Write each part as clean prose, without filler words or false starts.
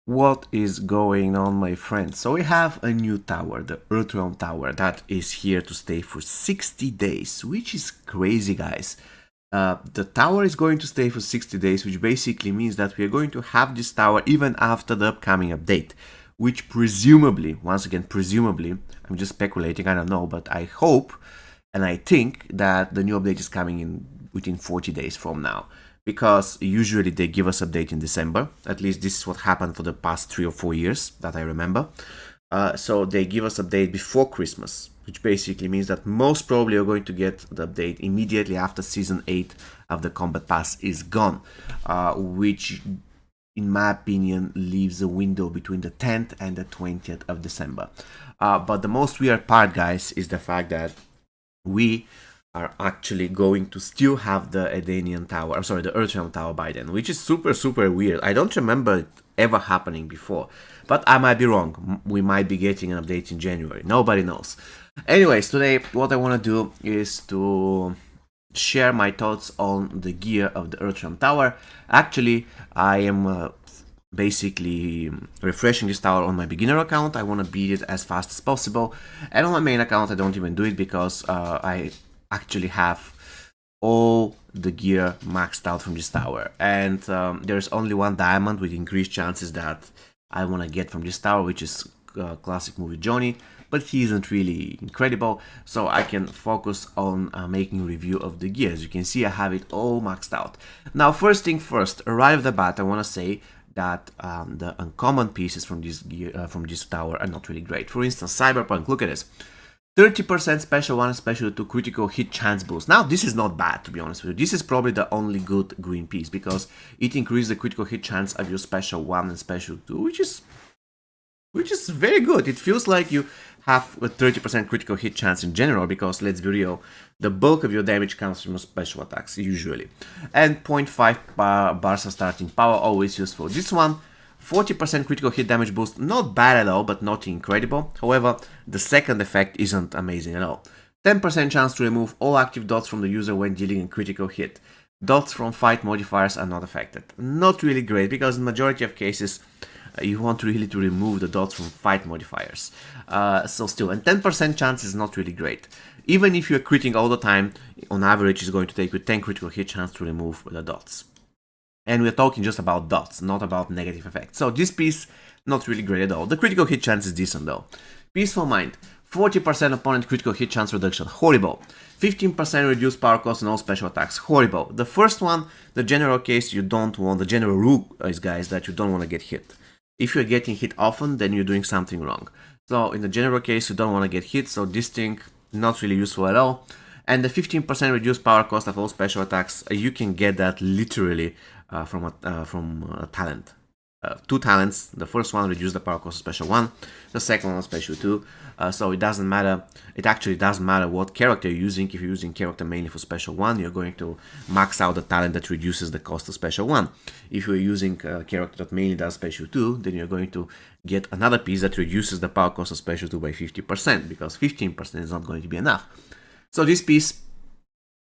What is going on, my friends? So we have a new tower, the Earthrealm Tower, that is here to stay for 60 days, which is crazy, guys. The tower is going to stay for 60 days, which basically means that we are going to have this tower even after the upcoming update, which presumably, once again, presumably, I'm just speculating, I don't know, but I hope and I think that the new update is coming in within 40 days from now, because usually they give us update in December. At least this is what happened for the past 3 or 4 years that I remember. So they give us update before Christmas, which basically means that most probably you're going to get the update immediately after Season 8 of the Combat Pass is gone, which in my opinion leaves a window between the 10th and the 20th of December. But the most weird part, guys, is the fact that we are actually going to still have the Edenian Tower, I'm sorry, the Earthrealm Tower by then, which is super weird. I don't remember it ever happening before, but I might be wrong. We might be getting an update in January. Nobody knows. Anyways, today what I want to do is to share my thoughts on the gear of the Earthrealm Tower. Actually, I am basically refreshing this tower on my beginner account. I want to beat it as fast as possible, and on my main account I don't even do it because I actually have all the gear maxed out from this tower, and there's only one diamond with increased chances that I want to get from this tower, which is classic movie Johnny, but he isn't really incredible, so I can focus on making a review of the gear. As you can see, I have it all maxed out. Now, first thing first, right off the bat, I want to say that the uncommon pieces from this gear, from this tower are not really great. For instance, Cyberpunk, look at this. 30% special 1 and special 2 critical hit chance boost. Now, this is not bad, to be honest with you. This is probably the only good green piece because it increases the critical hit chance of your special 1 and special 2, which is very good. It feels like you have a 30% critical hit chance in general because, let's be real, the bulk of your damage comes from special attacks, usually. And 0.5 bars of starting power, always useful. This one, 40% critical hit damage boost, not bad at all, but not incredible. However, the second effect isn't amazing at all. 10% chance to remove all active dots from the user when dealing a critical hit. Dots from fight modifiers are not affected. Not really great, because in majority of cases, you want really to remove the dots from fight modifiers. So still, and 10% chance is not really great. Even if you're critting all the time, on average it's going to take you 10 critical hit chance to remove the dots. And we're talking just about dots, not about negative effects. So this piece, not really great at all. The critical hit chance is decent though. Peaceful Mind, 40% opponent critical hit chance reduction, horrible. 15% reduced power cost on all special attacks, horrible. The first one, the general case you don't want, the general rule is, guys, that you don't want to get hit. If you're getting hit often, then you're doing something wrong. So in the general case, you don't want to get hit, so this thing, not really useful at all. And the 15% reduced power cost of all special attacks, you can get that literally from a talent. 2 talents. The first one reduces the power cost of special 1, the second one special 2. So it doesn't matter. It actually doesn't matter what character you're using. If you're using character mainly for special 1, you're going to max out the talent that reduces the cost of special 1. If you're using a character that mainly does special 2, then you're going to get another piece that reduces the power cost of special 2 by 50%, because 15% is not going to be enough. So this piece,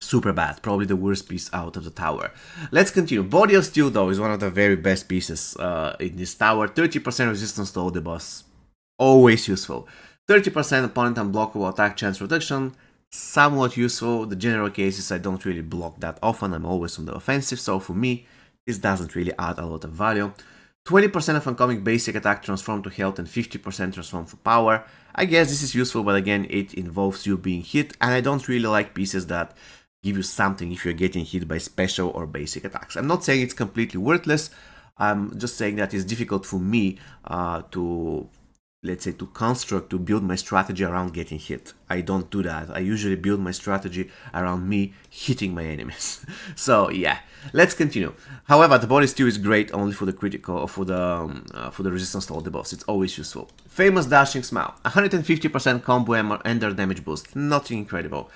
super bad, probably the worst piece out of the tower. Let's continue. Body of Steel, though, is one of the very best pieces in this tower. 30% resistance to all the boss, always useful. 30% opponent unblockable attack chance reduction, somewhat useful. The general cases, I don't really block that often, I'm always on the offensive, so for me, this doesn't really add a lot of value. 20% of incoming basic attack transform to health and 50% transform for power. I guess this is useful, but again, it involves you being hit, and I don't really like pieces that give you something if you're getting hit by special or basic attacks. I'm not saying it's completely worthless, I'm just saying that it's difficult for me to, let's say, to build my strategy around getting hit. I don't do that. I usually build my strategy around me hitting my enemies. So yeah, let's continue. However, the body steel is great only for the critical or for the resistance to all debuffs. It's always useful. Famous Dashing Smile, 150% combo and ender damage boost, nothing incredible.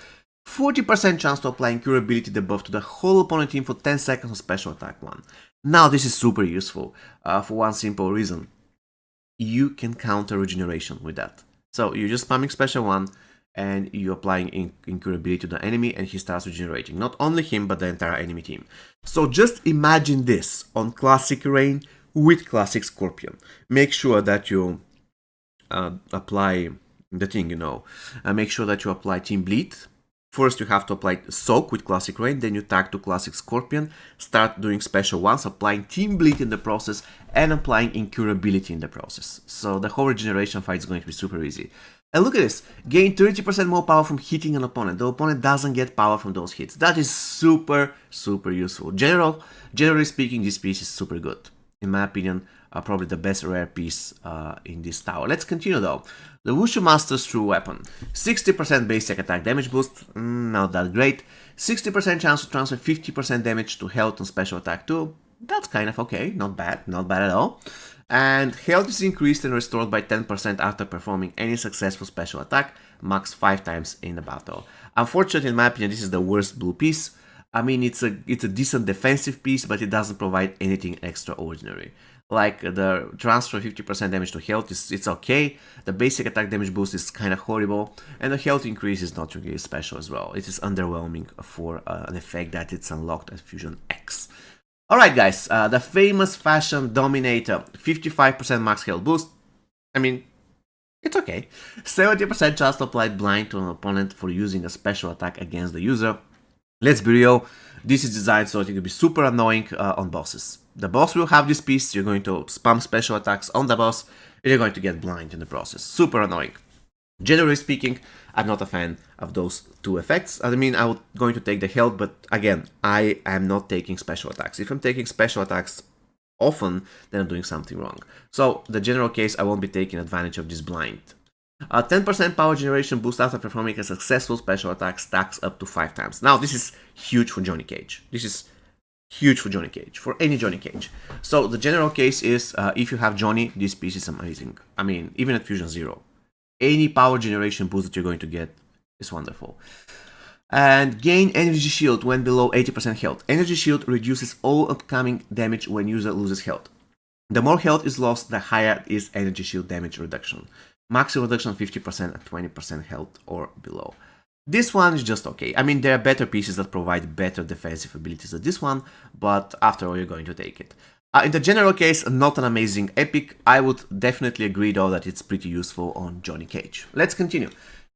40% chance to apply incurability debuff to the whole opponent team for 10 seconds on special attack 1. Now this is super useful for one simple reason. You can counter regeneration with that. So you're just spamming special 1 and you're applying incurability to the enemy and he starts regenerating. Not only him, but the entire enemy team. So just imagine this on classic rain with classic Scorpion. Make sure that you apply the thing, make sure that you apply Team Bleed. First you have to apply Soak with classic Rain, then you tag to classic Scorpion, start doing special ones, applying Team Bleed in the process, and applying Incurability in the process. So the whole regeneration fight is going to be super easy. And look at this, gain 30% more power from hitting an opponent. The opponent doesn't get power from those hits. That is super, super useful. Generally speaking, this piece is super good. In my opinion, probably the best rare piece in this tower. Let's continue though. The Wushu Master's True Weapon. 60% basic attack damage boost, not that great. 60% chance to transfer 50% damage to health and special attack too. That's kind of okay, not bad at all. And health is increased and restored by 10% after performing any successful special attack, max 5 times in the battle. Unfortunately, in my opinion, this is the worst blue piece. I mean, it's a decent defensive piece, but it doesn't provide anything extraordinary. Like the transfer 50% damage to health, it's okay. The basic attack damage boost is kind of horrible, and the health increase is not really special as well. It is underwhelming for an effect that it's unlocked at Fusion X. Alright guys, the famous Fashion Dominator, 55% max health boost. I mean, it's okay. 70% chance to apply blind to an opponent for using a special attack against the user. Let's be real, this is designed so it can be super annoying on bosses. The boss will have this piece, you're going to spam special attacks on the boss, and you're going to get blind in the process. Super annoying. Generally speaking, I'm not a fan of those two effects. I mean, I'm going to take the health, but again, I am not taking special attacks. If I'm taking special attacks often, then I'm doing something wrong. So, the general case, I won't be taking advantage of this blind. 10% power generation boost after performing a successful special attack stacks up to 5 times. Now, this is huge for Johnny Cage. This is huge for Johnny Cage, for any Johnny Cage. So, the general case is, if you have Johnny, this piece is amazing. I mean, even at Fusion 0. Any power generation boost that you're going to get is wonderful. And gain energy shield when below 80% health. Energy shield reduces all upcoming damage when user loses health. The more health is lost, the higher is energy shield damage reduction. Maximum reduction 50% at 20% health or below. This one is just okay. I mean, there are better pieces that provide better defensive abilities than this one, but after all, you're going to take it. In the general case, not an amazing epic. I would definitely agree though that it's pretty useful on Johnny Cage. Let's continue.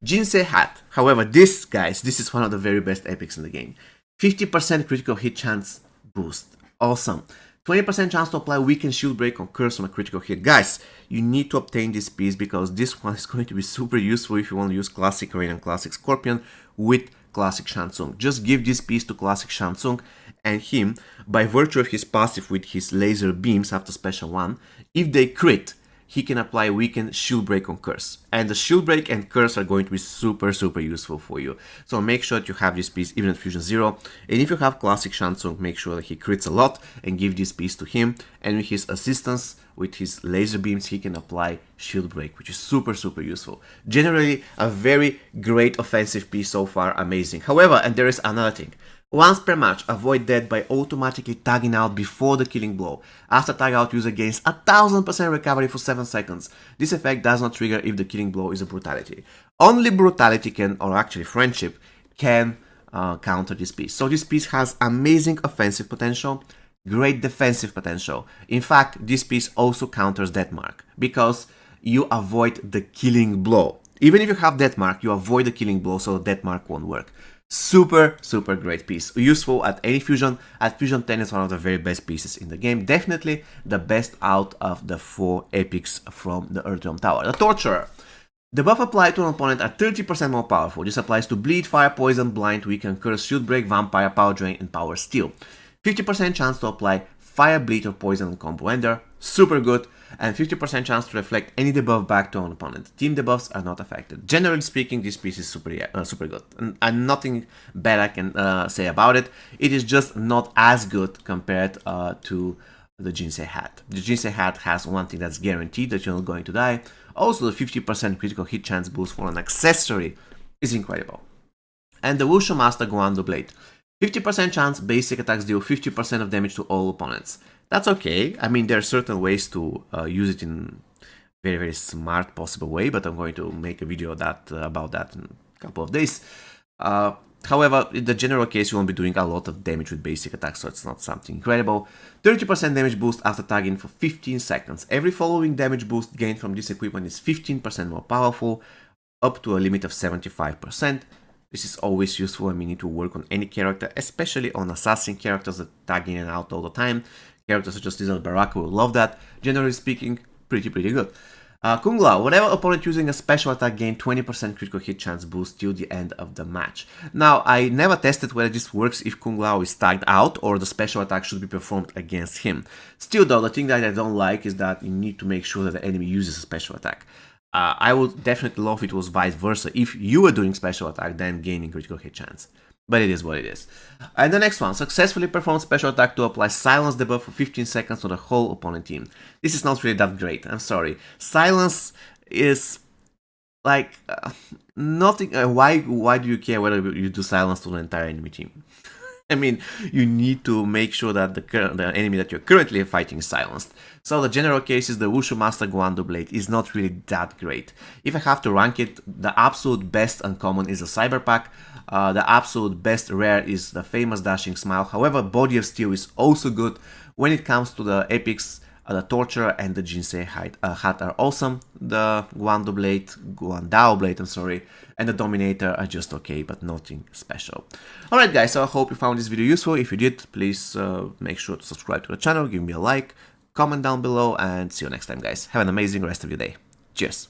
Jinsei Hat. However, this, guys, this is one of the very best epics in the game. 50% critical hit chance boost. Awesome. 20% chance to apply weaken shield break on curse on a critical hit. Guys, you need to obtain this piece because this one is going to be super useful if you want to use Classic Rain and Classic Scorpion with Classic Shansung. Just give this piece to Classic Shansung, and him, by virtue of his passive with his laser beams after special 1, if they crit, he can apply weaken shield break on curse. And the shield break and curse are going to be super useful for you. So make sure that you have this piece even at Fusion 0. And if you have Classic Shansung, make sure that he crits a lot and give this piece to him. And with his assistance, with his laser beams, he can apply shield break, which is super useful. Generally, a very great offensive piece so far, amazing. However, and there is another thing. Once per match, avoid death by automatically tagging out before the killing blow. After tag out, user gains 1000% recovery for 7 seconds. This effect does not trigger if the killing blow is a brutality. Only brutality can, or actually friendship, can counter this piece. So this piece has amazing offensive potential, great defensive potential. In fact, this piece also counters Death Mark, because you avoid the killing blow. Even if you have Death Mark, you avoid the killing blow, so Death Mark won't work. Super great piece. Useful at any fusion. At Fusion 10 is one of the very best pieces in the game. Definitely the best out of the 4 epics from the Earthrealm Tower. The Torturer. The buff applied to an opponent are 30% more powerful. This applies to Bleed, Fire, Poison, Blind, Weaken, Curse, Shield Break, Vampire, Power Drain, and Power Steal. 50% chance to apply Fire, Bleed, or Poison on combo ender. Super good. And 50% chance to reflect any debuff back to an opponent. Team debuffs are not affected. Generally speaking, this piece is super good. And nothing bad I can say about it. It is just not as good compared to the Jinsei Hat. The Jinsei Hat has one thing that's guaranteed, that you're not going to die. Also, the 50% critical hit chance boost for an accessory is incredible. And the Wushu Master Guando Blade. 50% chance basic attacks deal 50% of damage to all opponents. That's okay. I mean, there are certain ways to use it in very smart possible way, but I'm going to make a video about that in a couple of days. However, in the general case, you won't be doing a lot of damage with basic attacks, so it's not something incredible. 30% damage boost after tagging for 15 seconds. Every following damage boost gained from this equipment is 15% more powerful, up to a limit of 75%. This is always useful when we need to work on any character, especially on assassin characters that tag in and out all the time. Characters such as Lizard Baraka will love that. Generally speaking, pretty good. Kung Lao, whenever opponent using a special attack gain 20% critical hit chance boost till the end of the match. Now, I never tested whether this works if Kung Lao is tagged out or the special attack should be performed against him. Still though, the thing that I don't like is that you need to make sure that the enemy uses a special attack. I would definitely love if it was vice versa. If you were doing special attack, then gaining critical hit chance. But it is what it is. And the next one, successfully perform special attack to apply silence debuff for 15 seconds to the whole opponent team. This is not really that great, I'm sorry. Silence is like nothing. Why do you care whether you do silence to the entire enemy team? I mean, you need to make sure that the enemy that you're currently fighting is silenced. So the general case is the Wushu Master Guando Blade is not really that great. If I have to rank it, the absolute best uncommon is the Cyber Pack. The absolute best rare is the famous Dashing Smile. However, Body of Steel is also good. When it comes to the epics, the Torturer and the Jinsei hat are awesome. The Guandao Blade, I'm sorry, and the Dominator are just okay, but nothing special. Alright guys, so I hope you found this video useful. If you did, please make sure to subscribe to the channel, give me a like, comment down below, and see you next time guys. Have an amazing rest of your day. Cheers!